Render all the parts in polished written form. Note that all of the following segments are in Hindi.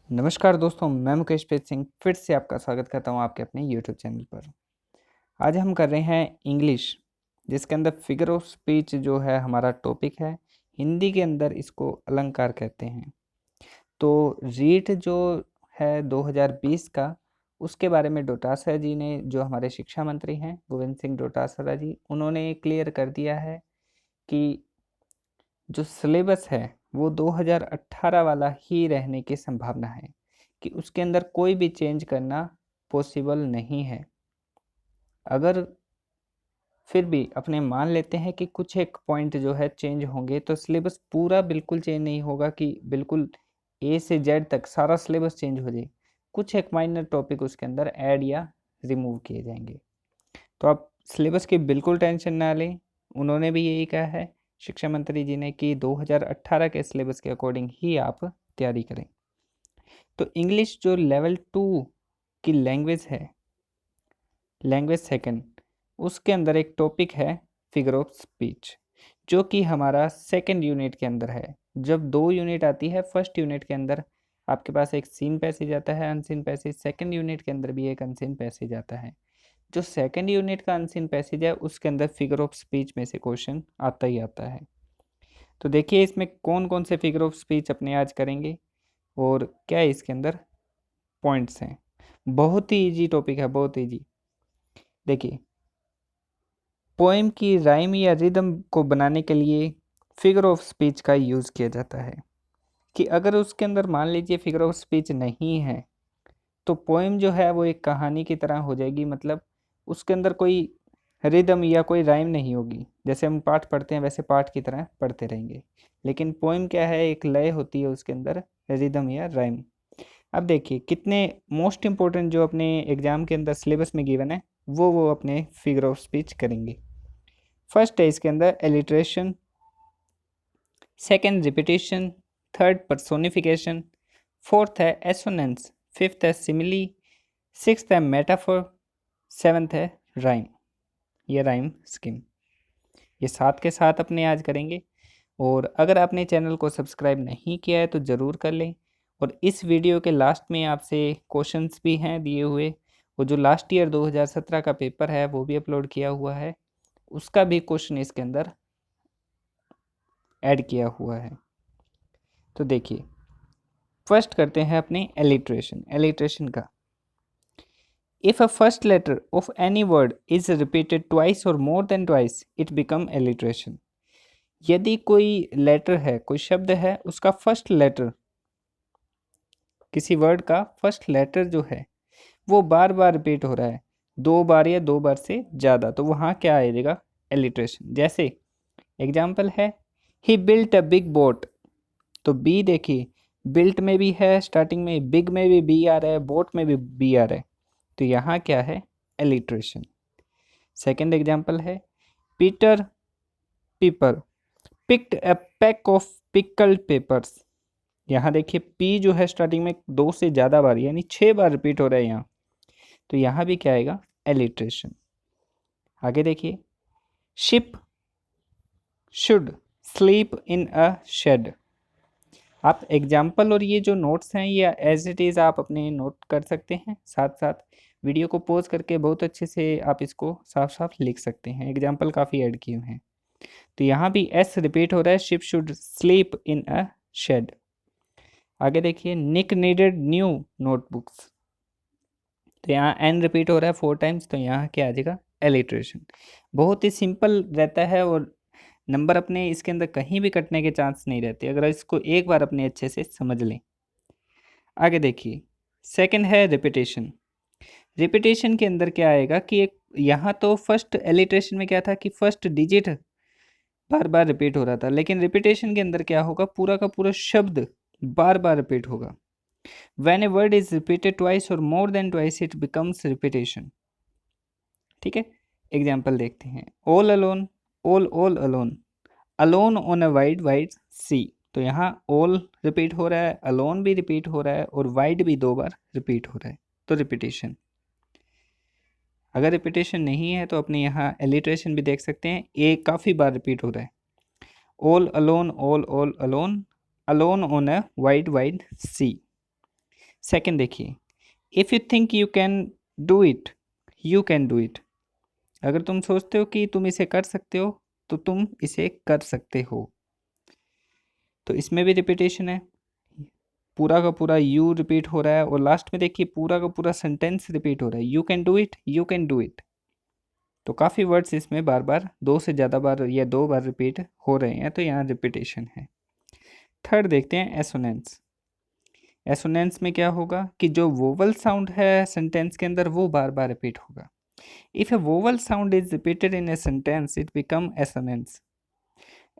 नमस्कार दोस्तों, मैं मुकेश प्रीत सिंह फिर से आपका स्वागत करता हूं आपके अपने यूट्यूब चैनल पर। आज हम कर रहे हैं इंग्लिश, जिसके अंदर फिगर ऑफ स्पीच जो है हमारा टॉपिक है। हिंदी के अंदर इसको अलंकार कहते हैं। तो रीट जो है 2020 का, उसके बारे में डोटासरा जी ने, जो हमारे शिक्षा मंत्री हैं गोविंद सिंह डोटासरा जी, उन्होंने क्लियर कर दिया है कि जो सिलेबस है वो 2018 वाला ही रहने की संभावना है, कि उसके अंदर कोई भी चेंज करना पॉसिबल नहीं है। अगर फिर भी अपने मान लेते हैं कि कुछ एक पॉइंट जो है चेंज होंगे, तो सिलेबस पूरा बिल्कुल चेंज नहीं होगा कि बिल्कुल ए से जेड तक सारा सिलेबस चेंज हो जाए। कुछ एक माइनर टॉपिक उसके अंदर ऐड या रिमूव किए जाएंगे। तो आप सिलेबस की बिल्कुल टेंशन ना लें। उन्होंने भी यही कहा है, शिक्षा मंत्री जी ने, कि 2018 के सिलेबस के अकॉर्डिंग ही आप तैयारी करें। तो इंग्लिश जो लेवल 2 की लैंग्वेज है, लैंग्वेज सेकंड, उसके अंदर एक टॉपिक है फिगर ऑफ स्पीच, जो कि हमारा सेकंड यूनिट के अंदर है। जब 2 यूनिट आती है, फर्स्ट यूनिट के अंदर आपके पास एक सीन पैसेज आता है, अनसीन पैसेज। सेकंड यूनिट के अंदर भी एक अनसीन पैसेज आता है। जो सेकंड यूनिट का अनसीन पैसेज है, उसके अंदर फिगर ऑफ स्पीच में से क्वेश्चन आता ही आता है। तो देखिए इसमें कौन कौन से फिगर ऑफ स्पीच अपने आज करेंगे और क्या इसके अंदर पॉइंट्स हैं। बहुत ही इजी टॉपिक है, बहुत इजी। देखिए, पोएम की राइम या रिदम को बनाने के लिए फिगर ऑफ स्पीच का यूज़ किया जाता है। कि अगर उसके अंदर मान लीजिए फिगर ऑफ स्पीच नहीं है, तो पोएम जो है वो एक कहानी की तरह हो जाएगी। मतलब उसके अंदर कोई रिदम या कोई राइम नहीं होगी। जैसे हम पाठ पढ़ते हैं वैसे पाठ की तरह पढ़ते रहेंगे। लेकिन पोएम क्या है, एक लय होती है उसके अंदर, रिदम या राइम। अब देखिए कितने मोस्ट इंपॉर्टेंट जो अपने एग्जाम के अंदर सिलेबस में गिवन है, वो अपने फिगर ऑफ स्पीच करेंगे। फर्स्ट है इसके अंदर alliteration, second repetition, third personification, fourth है एसोनेंस, फिफ्थ है सिमिली, सिक्स्थ है मेटाफोर, सेवन्थ है राइम या राइम स्कीम। ये साथ के साथ अपने आज करेंगे। और अगर आपने चैनल को सब्सक्राइब नहीं किया है तो ज़रूर कर लें। और इस वीडियो के लास्ट में आपसे क्वेश्चंस भी हैं दिए हुए। वो जो लास्ट ईयर 2017 का पेपर है वो भी अपलोड किया हुआ है, उसका भी क्वेश्चन इसके अंदर ऐड किया हुआ है। तो देखिए फर्स्ट करते हैं अपने एलिट्रेशन का। If a first letter of any word is repeated twice or more than twice, it become alliteration. यदि कोई लेटर है, कोई शब्द है, उसका फर्स्ट लेटर, किसी वर्ड का फर्स्ट लेटर जो है वो बार बार रिपीट हो रहा है, 2 बार या 2 बार से ज़्यादा, तो वहाँ क्या आएगा, एलिट्रेशन। जैसे एग्जाम्पल है, ही बिल्ट अ बिग बोट। तो बी देखिए, बिल्ट में भी है स्टार्टिंग में, बिग में भी बी आ रहा है, बोट में भी बी आ रहा है, तो यहाँ क्या है, एलिट्रेशन। सेकेंड एग्जाम्पल है, पीटर पीपर picked a pack of pickled papers. यहाँ देखिए पी जो है स्टार्टिंग में 2 से ज़्यादा बार यानी 6 बार रिपीट हो रहा है यहाँ, तो यहाँ भी क्या आएगा, एलिट्रेशन। आगे देखिए, ship should sleep in a shed. आप एग्जाम्पल और ये जो नोट्स हैं ये एज इट इज़ आप अपने नोट कर सकते हैं, साथ साथ वीडियो को पॉज करके बहुत अच्छे से आप इसको साफ साफ लिख सकते हैं। एग्जाम्पल काफ़ी ऐड किए हुए हैं। तो यहाँ भी एस रिपीट हो रहा है, ship should sleep in a shed. आगे देखिए, निक नीडेड न्यू नोटबुक्स। तो यहाँ एन रिपीट हो रहा है 4 टाइम्स, तो यहाँ क्या आ जाएगा, एलिट्रेशन। बहुत ही सिंपल रहता है और नंबर अपने इसके अंदर कहीं भी कटने के चांस नहीं रहते अगर इसको एक बार अपने अच्छे से समझ लें। आगे देखिए, सेकंड है रिपीटेशन। रिपीटेशन के अंदर क्या आएगा कि एक यहाँ तो फर्स्ट एलिट्रेशन में क्या था कि फर्स्ट डिजिट बार बार रिपीट हो रहा था, लेकिन रिपीटेशन के अंदर क्या होगा, पूरा का पूरा शब्द बार बार रिपीट होगा। When a word is repeated twice or more than twice, it becomes repetition. ठीक है, एग्जाम्पल देखते हैं, all alone, all alone, alone on a wide wide sea। तो यहाँ all रिपीट हो रहा है, alone भी रिपीट हो रहा है और wide भी 2 बार रिपीट हो रहा है, तो रिपीटेशन। अगर रिपीटेशन नहीं है तो अपने यहाँ एलिट्रेशन भी देख सकते हैं, ए काफ़ी बार रिपीट हो रहा है, all alone, all alone, alone on a wide wide sea। Second देखिए, if you think you can do it, you can do it. अगर तुम सोचते हो कि तुम इसे कर सकते हो तो तुम इसे कर सकते हो। तो इसमें भी रिपीटेशन है, पूरा का पूरा यू रिपीट हो रहा है और लास्ट में देखिए पूरा का पूरा सेंटेंस रिपीट हो रहा है, you can do it, you can do it. तो काफ़ी वर्ड्स इसमें बार बार, दो से ज़्यादा बार या दो बार रिपीट हो रहे हैं, तो यहाँ रिपीटेशन है। थर्ड देखते हैं एसोनेंस। एसोनेंस में क्या होगा कि जो वोवल साउंड है सेंटेंस के अंदर वो बार बार रिपीट होगा। If A vowel sound is repeated in a sentence it become assonance.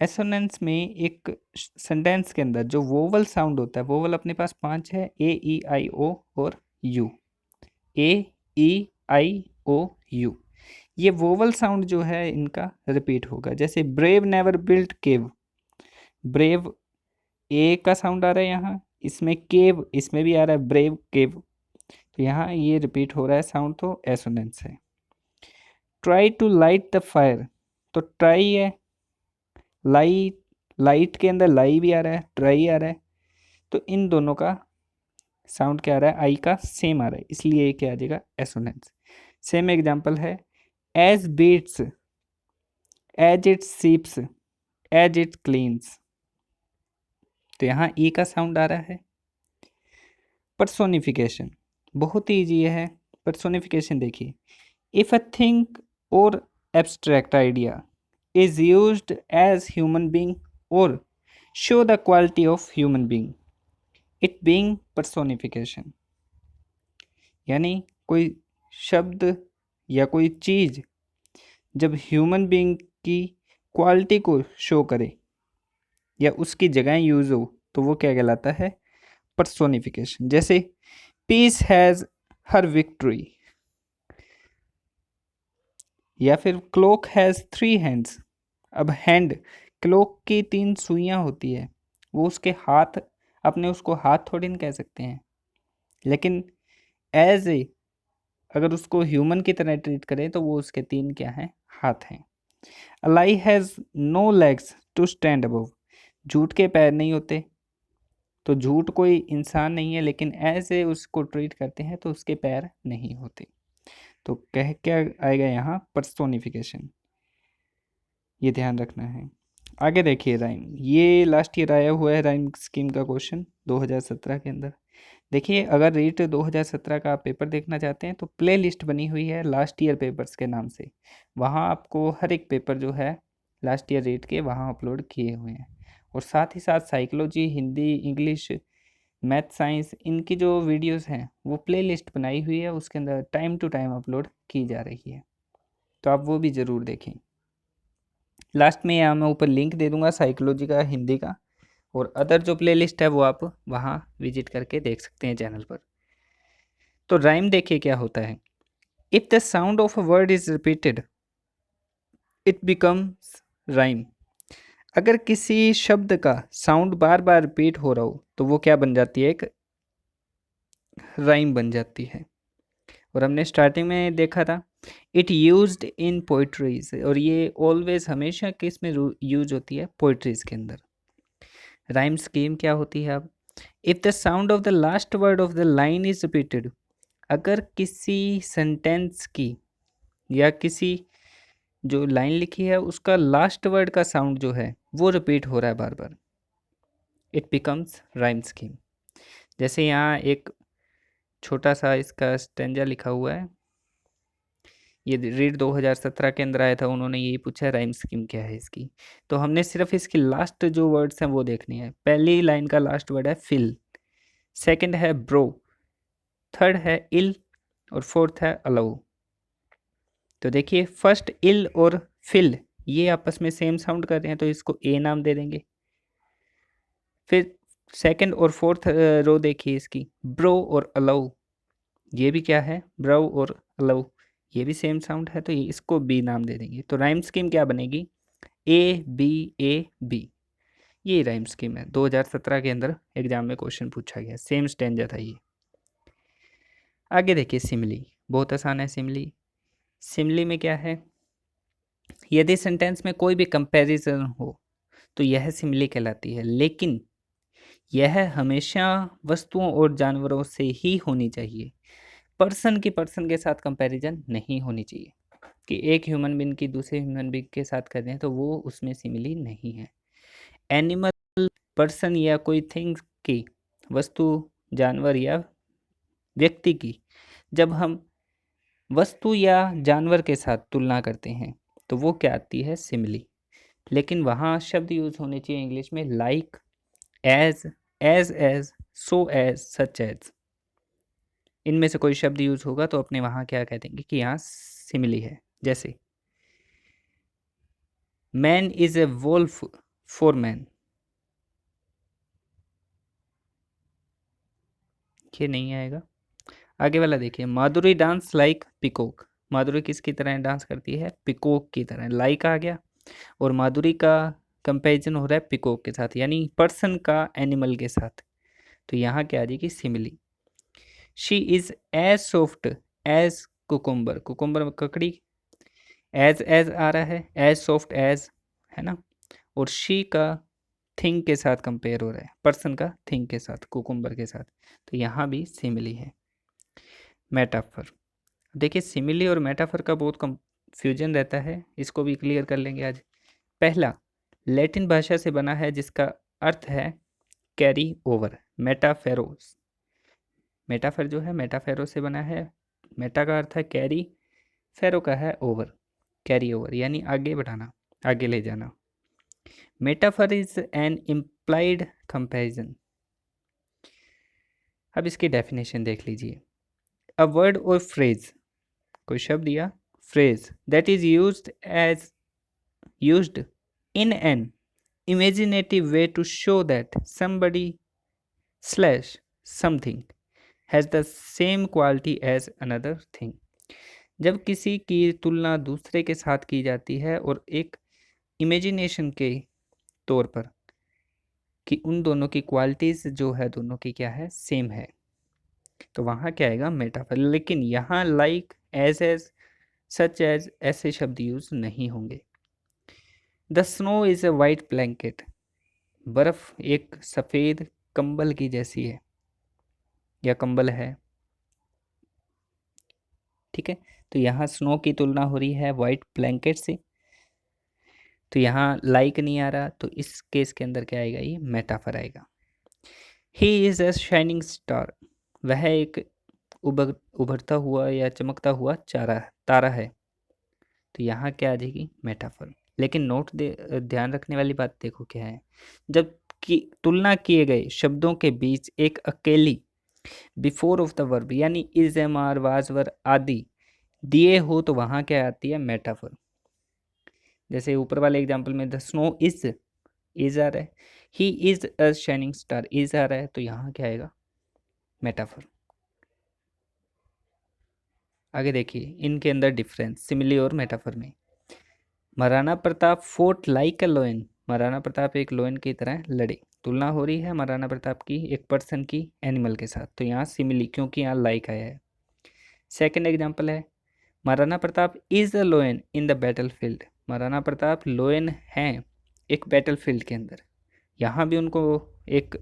Assonance में एक सेंटेंस के अंदर जो वोवल साउंड होता है, वोवल अपने पास 5 है, ए ई आई ओ और U. A E I O U, ये वोवल साउंड जो है इनका रिपीट होगा। जैसे brave never built cave, brave A का साउंड आ रहा है यहाँ, इसमें केव इसमें भी आ रहा है, ब्रेव केव। तो यहाँ ये रिपीट हो रहा है साउंड, तो एसोनेंस है। Try to light the fire, तो ट्राई है, लाइट, लाइट के अंदर लाई भी आ रहा है, ट्राई आ रहा है, तो इन दोनों का साउंड क्या आ रहा है, आई का सेम आ रहा है, इसलिए ये क्या आ जाएगा, एसोनेंस। सेम एग्जांपल है, as beats, as it seeps, as it cleans, तो यहाँ ई का साउंड आ रहा है। पर्सोनिफिकेशन बहुत ही ईजी है। पर्सोनिफिकेशन देखिए, इफ अ थिंग और abstract idea is used as human being or show the quality of human being, it being personification। यानी कोई शब्द या कोई चीज़ जब ह्यूमन बीइंग की क्वालिटी को शो करे या उसकी जगह यूज़ हो तो वो क्या कहलाता है, पर्सोनिफिकेशन। जैसे पीस हैज़ हर विक्ट्री, या फिर क्लोक हैज़ 3 हैंड्स। अब हैंड, क्लोक की 3 सुइयाँ होती है, वो उसके हाथ, अपने उसको हाथ थोड़ी ना कह सकते हैं, लेकिन एज ए अगर उसको ह्यूमन की तरह ट्रीट करें तो वो उसके 3 क्या हैं, हाथ हैं। A lie has no legs to stand above, झूठ के पैर नहीं होते, तो झूठ कोई इंसान नहीं है, लेकिन एज ए उसको ट्रीट करते हैं तो उसके पैर नहीं होते। तो कह क्या आएगा यहाँ, पर्सोनिफिकेशन, ये ध्यान रखना है। आगे देखिए राइम, ये लास्ट ईयर आया हुआ है राइम स्कीम का क्वेश्चन 2017 के अंदर। देखिए अगर रीट 2017 का आप पेपर देखना चाहते हैं तो प्ले लिस्ट बनी हुई है लास्ट ईयर पेपर्स के नाम से, वहाँ आपको हर एक पेपर जो है लास्ट ईयर रीट के वहाँ अपलोड किए हुए हैं। और साथ ही साथ psychology, Hindi, English, math, science, इनकी जो वीडियोस हैं वो प्ले लिस्ट बनाई हुई है, उसके अंदर टाइम टू टाइम अपलोड की जा रही है, तो आप वो भी ज़रूर देखें। लास्ट में यहाँ मैं ऊपर लिंक दे दूंगा साइकोलॉजी का, हिंदी का, और अदर जो प्लेलिस्ट है वो आप वहाँ विजिट करके देख सकते हैं चैनल पर। तो राइम देखिए क्या होता है, if the sound of a word is repeated it becomes rhyme. अगर किसी शब्द का साउंड बार बार रिपीट हो रहा हो तो वो क्या बन जाती है, एक राइम बन जाती है। और हमने स्टार्टिंग में देखा था इट यूज्ड इन पोइट्रीज, और ये ऑलवेज हमेशा किस में यूज होती है, पोइट्रीज के अंदर। राइम स्कीम क्या होती है अब, if the sound of the last word of the line is repeated, अगर किसी सेंटेंस की या किसी जो लाइन लिखी है उसका लास्ट वर्ड का साउंड जो है वो रिपीट हो रहा है बार बार, इट बिकम्स राइम स्कीम। जैसे यहाँ एक छोटा सा इसका स्टेंजा लिखा हुआ है, ये रीड 2017 के अंदर आया था, उन्होंने यही पूछा है राइम स्कीम क्या है इसकी। तो हमने सिर्फ इसकी लास्ट जो वर्ड्स हैं वो देखनी है। पहली लाइन का लास्ट वर्ड है फिल, सेकंड है ब्रो, थर्ड है इल, और फोर्थ है अलाउ। तो देखिए फर्स्ट इल और फिल ये आपस में सेम साउंड कर रहे हैं तो इसको ए नाम दे देंगे। फिर सेकंड और फोर्थ रो देखिए इसकी, ब्रो और अलाउ, ये भी क्या है, ब्रो और अलाउ, ये भी सेम साउंड है तो ये इसको बी नाम दे देंगे। तो राइम स्कीम क्या बनेगी, ए बी। ये राइम स्कीम है, 2017 के अंदर एग्जाम में क्वेश्चन पूछा गया, सेम स्टेंजा था ये। आगे देखिए सिमिली, बहुत आसान है सिमिली। सिमिली में क्या है, यदि सेंटेंस में कोई भी कंपैरिजन हो तो यह सिमिली कहलाती है, लेकिन यह हमेशा वस्तुओं और जानवरों से ही होनी चाहिए। पर्सन के साथ कंपैरिजन नहीं होनी चाहिए कि एक ह्यूमन बीइंग की दूसरे ह्यूमन बीइंग के साथ कर दें तो वो उसमें सिमिली नहीं है। एनिमल, पर्सन या कोई थिंग्स की, वस्तु, जानवर या व्यक्ति की जब हम वस्तु या जानवर के साथ तुलना करते हैं तो वो क्या आती है? सिमिली। लेकिन वहाँ शब्द यूज होने चाहिए इंग्लिश में like, as, as, so as, such as. इनमें से कोई शब्द यूज होगा तो अपने वहाँ क्या कह देंगे कि यहाँ सिमिली है। जैसे man is a wolf for man, ये नहीं आएगा। आगे वाला देखिए, Madhuri dance like peacock. Madhuri किसकी तरह डांस करती है? पिकॉक की तरह। लाइक आ गया और माधुरी का कंपैरिजन हो रहा है पिकॉक के साथ, यानी पर्सन का एनिमल के साथ। तो यहाँ क्या आ जाएगी? Simile. She is as soft as cucumber. Cucumber में ककड़ी, एज आ रहा है, एज सॉफ्ट एज, है ना। और शी का थिंग के साथ कंपेयर हो रहा है, पर्सन का थिंग के साथ, कुकुम्बर के साथ। तो यहाँ भी सिमिली है। मेटाफर, देखिए सिमिली और मेटाफर का बहुत कंफ्यूजन रहता है, इसको भी क्लियर कर लेंगे आज। पहला, लैटिन भाषा से बना है जिसका अर्थ है कैरी ओवर। मेटाफेरोस, मेटाफर जो है मेटाफेरो से बना है। मेटा का अर्थ है कैरी, फेरो का है ओवर, कैरी ओवर यानी आगे बढ़ाना, आगे ले जाना। Metaphor is an implied comparison. अब इसकी डेफिनेशन देख लीजिए। अ वर्ड और फ्रेज, कोई शब्द या phrase that is used in an imaginative way to show that somebody slash something has the same quality as another thing। जब किसी की तुलना दूसरे के साथ की जाती है और एक इमेजिनेशन के तौर पर कि उन दोनों की क्वालिटीज जो है दोनों की क्या है? सेम है, तो वहाँ क्या आएगा? मेटाफर। लेकिन यहाँ लाइक, एज, सच एज ऐसे शब्द यूज नहीं होंगे। The snow is a white blanket. बर्फ एक सफ़ेद कंबल की जैसी है या कंबल है, ठीक है। तो यहाँ स्नो की तुलना हो रही है वाइट ब्लैंकेट से, तो यहाँ लाइक नहीं आ रहा, तो इस केस के अंदर क्या आएगा? ये मेटाफर आएगा। He is a shining star, वह एक उभरता हुआ या चमकता हुआ तारा है, तो यहाँ क्या आ जाएगी? मेटाफर। लेकिन ध्यान रखने वाली बात देखो क्या है, जब की तुलना किए गए शब्दों के बीच एक अकेली बिफोर ऑफ द वर्ब यानी इज, एम, आर, वाज, वर आदि दिए हो तो वहाँ क्या आती है? मेटाफर। जैसे ऊपर वाले एग्जाम्पल में द स्नो इज आ रहा है, he is a shining star is आ रहा है, तो यहाँ क्या आएगा? मेटाफर। आगे देखिए इनके अंदर डिफरेंस सिमिली और मेटाफर में। महाराणा प्रताप फोर्ट लाइक अ लोयन, महाराणा प्रताप एक लोयन की तरह लड़े। तुलना हो रही है महाराणा प्रताप की एक पर्सन की एनिमल के साथ, तो यहाँ सिमिली क्योंकि यहाँ लाइक आया है। सेकेंड एग्जाम्पल है Maharana Pratap is a लोयन in the battle field, Maharana Pratap लोयन हैं एक बैटल फील्ड के अंदर। यहाँ भी उनको एक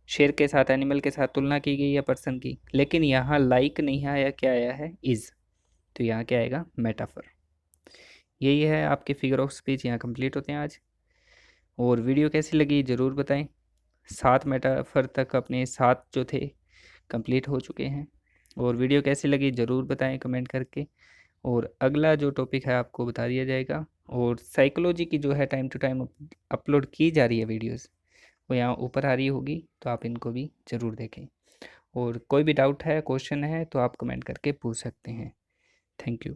शेर के साथ, एनिमल के साथ तुलना की गई है पर्सन की, लेकिन यहाँ लाइक नहीं आया, क्या आया है? इज, तो यहाँ क्या आएगा? मेटाफर। यही है आपके फिगर ऑफ स्पीच यहाँ कंप्लीट होते हैं आज। और वीडियो कैसी लगी ज़रूर बताएं। 7 मेटाफर तक अपने 7 जो थे कंप्लीट हो चुके हैं। और वीडियो कैसी लगी ज़रूर बताएं कमेंट करके। और अगला जो टॉपिक है आपको बता दिया जाएगा। और साइकोलॉजी की जो है टाइम टू टाइम अपलोड की जा रही है वीडियोस, वो यहाँ ऊपर आ रही होगी, तो आप इनको भी ज़रूर देखें। और कोई भी डाउट है, क्वेश्चन है, तो आप कमेंट करके पूछ सकते हैं। Thank you.